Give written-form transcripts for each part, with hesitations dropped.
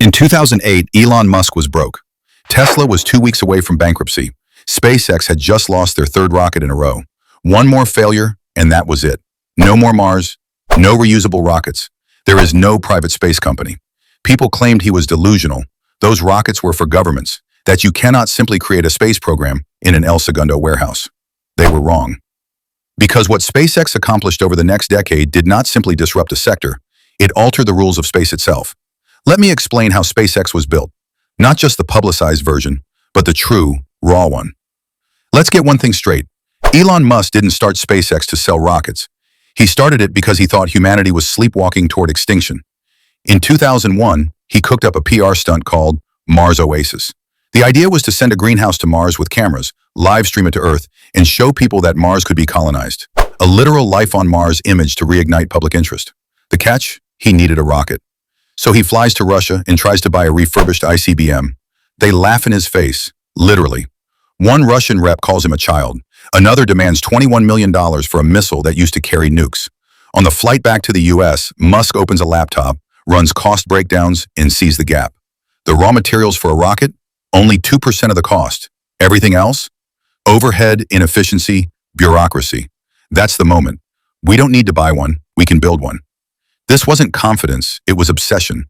In 2008, Elon Musk was broke. Tesla was 2 weeks away from bankruptcy. SpaceX had just lost their third rocket in a row. One more failure, and that was it. No more Mars, no reusable rockets. There is no private space company. People claimed he was delusional. Those rockets were for governments, that you cannot simply create a space program in an El Segundo warehouse. They were wrong. Because what SpaceX accomplished over the next decade did not simply disrupt a sector, it altered the rules of space itself. Let me explain how SpaceX was built. Not just the publicized version, but the true, raw one. Let's get one thing straight. Elon Musk didn't start SpaceX to sell rockets. He started it because he thought humanity was sleepwalking toward extinction. In 2001, he cooked up a PR stunt called Mars Oasis. The idea was to send a greenhouse to Mars with cameras, live stream it to Earth, and show people that Mars could be colonized. A literal life on Mars image to reignite public interest. The catch? He needed a rocket. So he flies to Russia and tries to buy a refurbished ICBM. They laugh in his face, literally. One Russian rep calls him a child. Another demands $21 million for a missile that used to carry nukes. On the flight back to the US, Musk opens a laptop, runs cost breakdowns, and sees the gap. The raw materials for a rocket? Only 2% of the cost. Everything else? Overhead, inefficiency, bureaucracy. That's the moment. We don't need to buy one, we can build one. This wasn't confidence, it was obsession.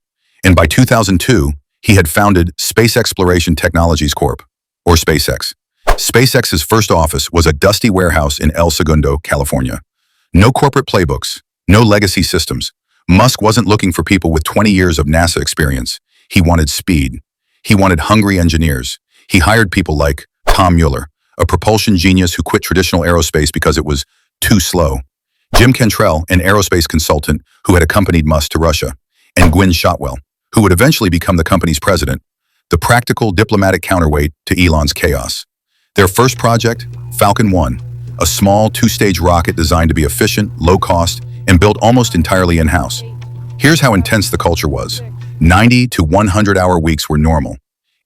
And by 2002, he had founded Space Exploration Technologies Corp., or SpaceX. SpaceX's first office was a dusty warehouse in El Segundo, California. No corporate playbooks, no legacy systems. Musk wasn't looking for people with 20 years of NASA experience. He wanted speed. He wanted hungry engineers. He hired people like Tom Mueller, a propulsion genius who quit traditional aerospace because it was too slow. Jim Cantrell, an aerospace consultant who had accompanied Musk to Russia, and Gwynne Shotwell, who would eventually become the company's president, the practical diplomatic counterweight to Elon's chaos. Their first project, Falcon 1, a small two-stage rocket designed to be efficient, low-cost, and built almost entirely in-house. Here's how intense the culture was. 90 to 100-hour weeks were normal.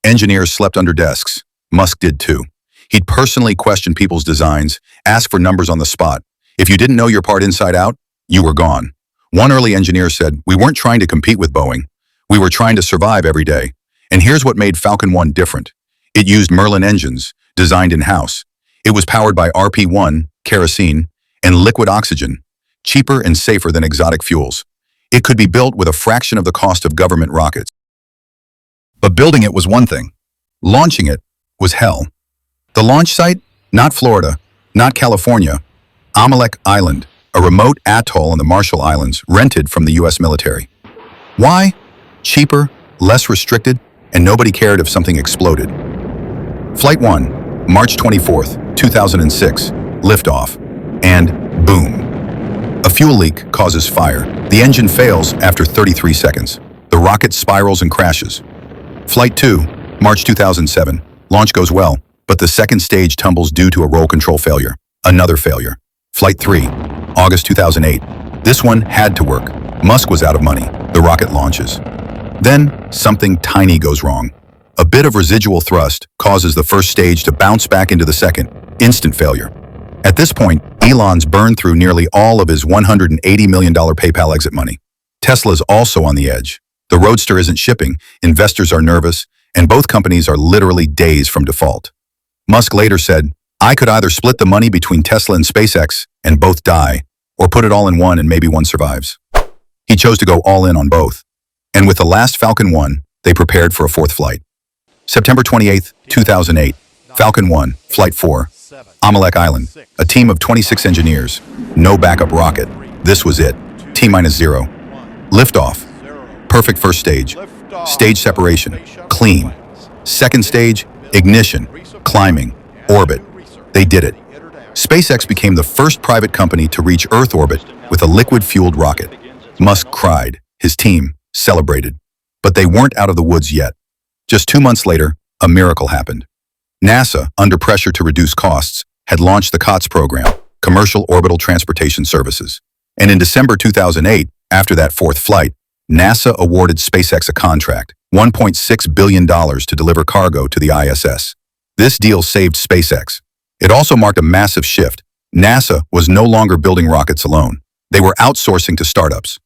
Engineers slept under desks. Musk did too. He'd personally question people's designs, ask for numbers on the spot. If you didn't know your part inside out, you were gone. One early engineer said, "We weren't trying to compete with Boeing. We were trying to survive every day." And here's what made Falcon 1 different. It used Merlin engines, designed in-house. It was powered by RP-1, kerosene, and liquid oxygen, cheaper and safer than exotic fuels. It could be built with a fraction of the cost of government rockets. But building it was one thing. Launching it was hell. The launch site? Not Florida, not California. Amalek Island, a remote atoll in the Marshall Islands, rented from the US military. Why? Cheaper, less restricted, and nobody cared if something exploded. Flight 1, March 24th, 2006, liftoff, and boom. A fuel leak causes fire. The engine fails after 33 seconds. The rocket spirals and crashes. Flight 2, March 2007, launch goes well, but the second stage tumbles due to a roll control failure. Another failure. Flight 3, August 2008. This one had to work. Musk was out of money. The rocket launches. Then, something tiny goes wrong. A bit of residual thrust causes the first stage to bounce back into the second. Instant failure. At this point, Elon's burned through nearly all of his $180 million PayPal exit money. Tesla's also on the edge. The Roadster isn't shipping, investors are nervous, and both companies are literally days from default. Musk later said, "I could either split the money between Tesla and SpaceX and both die, or put it all in one and maybe one survives." He chose to go all in on both. And with the last Falcon 1, they prepared for a fourth flight. September 28, 2008, Falcon 1, Flight 4, Amalek Island, a team of 26 engineers, no backup rocket. This was it, T-0. Liftoff, perfect first stage, stage separation, clean. Second stage, ignition, climbing, orbit. They did it. SpaceX became the first private company to reach Earth orbit with a liquid-fueled rocket. Musk cried. His team celebrated. But they weren't out of the woods yet. Just 2 months later, a miracle happened. NASA, under pressure to reduce costs, had launched the COTS program, Commercial Orbital Transportation Services. And in December 2008, after that fourth flight, NASA awarded SpaceX a contract, $1.6 billion to deliver cargo to the ISS. This deal saved SpaceX. It also marked a massive shift. NASA was no longer building rockets alone. They were outsourcing to startups.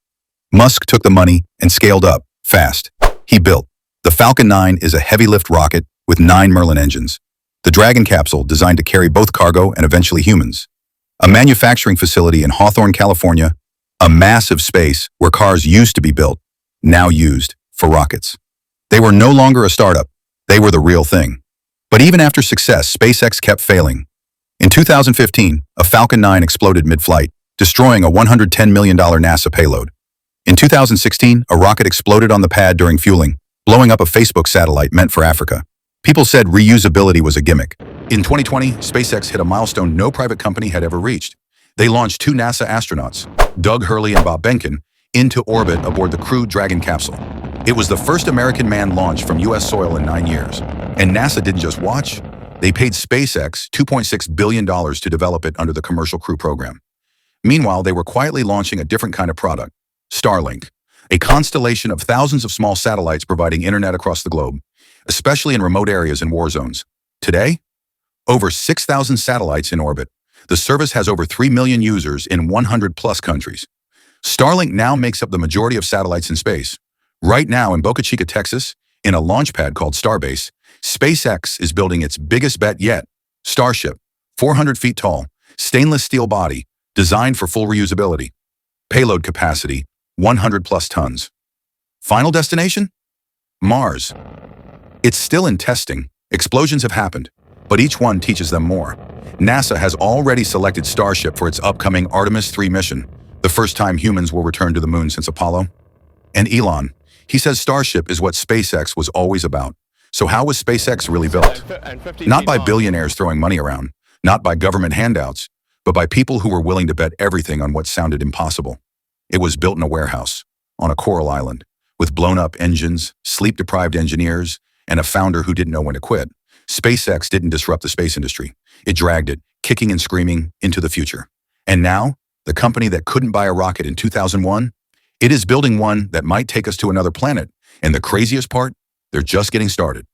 Musk took the money and scaled up, fast. He built The Falcon 9 is a heavy-lift rocket with 9 Merlin engines. The Dragon capsule designed to carry both cargo and eventually humans. A manufacturing facility in Hawthorne, California, a massive space where cars used to be built, now used for rockets. They were no longer a startup. They were the real thing. But even after success, SpaceX kept failing. In 2015, a Falcon 9 exploded mid-flight, destroying a $110 million NASA payload. In 2016, a rocket exploded on the pad during fueling, blowing up a Facebook satellite meant for Africa. People said reusability was a gimmick. In 2020, SpaceX hit a milestone no private company had ever reached. They launched 2 NASA astronauts, Doug Hurley and Bob Behnken, into orbit aboard the Crew Dragon capsule. It was the first American manned launch from U.S. soil in 9 years. And NASA didn't just watch. They paid SpaceX $2.6 billion to develop it under the Commercial Crew program. Meanwhile, they were quietly launching a different kind of product, Starlink, a constellation of thousands of small satellites providing internet across the globe, especially in remote areas and war zones. Today, over 6,000 satellites in orbit. The service has over 3 million users in 100+ countries. Starlink now makes up the majority of satellites in space. Right now in Boca Chica, Texas, in a launch pad called Starbase, SpaceX is building its biggest bet yet, Starship, 400 feet tall, stainless steel body, designed for full reusability. Payload capacity, 100+ tons. Final destination? Mars. It's still in testing. Explosions have happened, but each one teaches them more. NASA has already selected Starship for its upcoming Artemis 3 mission, the first time humans will return to the moon since Apollo. And Elon, he says Starship is what SpaceX was always about. So how was SpaceX really built? Not by billionaires throwing money around, not by government handouts, but by people who were willing to bet everything on what sounded impossible. It was built in a warehouse, on a coral island, with blown-up engines, sleep-deprived engineers, and a founder who didn't know when to quit. SpaceX didn't disrupt the space industry. It dragged it, kicking and screaming, into the future. And now, the company that couldn't buy a rocket in 2001, it is building one that might take us to another planet. And the craziest part, they're just getting started.